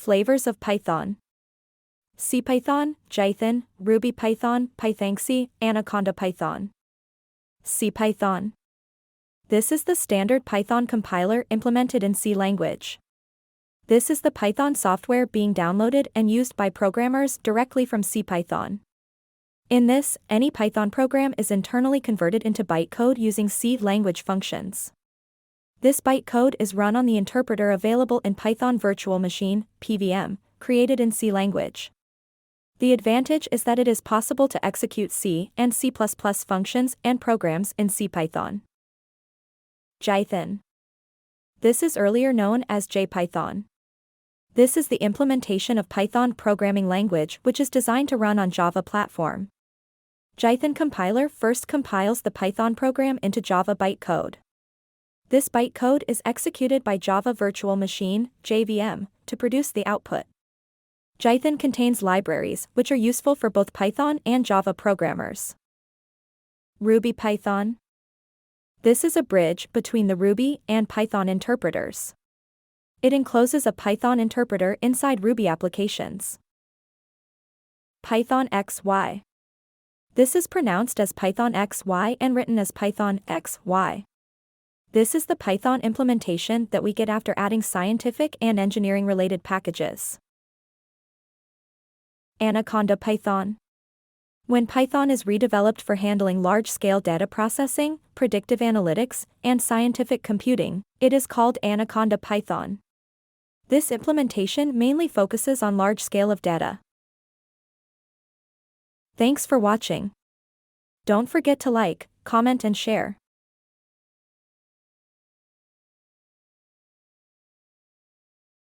Flavors of Python. CPython, Jython, RubyPython, Pythonxy, AnacondaPython. CPython. This is the standard Python compiler implemented in C language. This is the Python software being downloaded and used by programmers directly from CPython. In this, any Python program is internally converted into bytecode using C language functions. This bytecode is run on the interpreter available in Python Virtual Machine, PVM, created in C language. The advantage is that it is possible to execute C and C++ functions and programs in CPython. Jython. This is earlier known as Jython. This is the implementation of Python programming language which is designed to run on Java platform. Jython compiler first compiles the Python program into Java bytecode. This bytecode is executed by Java Virtual Machine, JVM, to produce the output. Jython contains libraries which are useful for both Python and Java programmers. RubyPython. This is a bridge between the Ruby and Python interpreters. It encloses a Python interpreter inside Ruby applications. Pythonxy. This is pronounced as Pythonxy and written as Pythonxy. This is the Python implementation that we get after adding scientific and engineering-related packages. AnacondaPython. When Python is redeveloped for handling large-scale data processing, predictive analytics, and scientific computing, it is called AnacondaPython. This implementation mainly focuses on large scale of data. Thanks for watching. Don't forget to like, comment and share.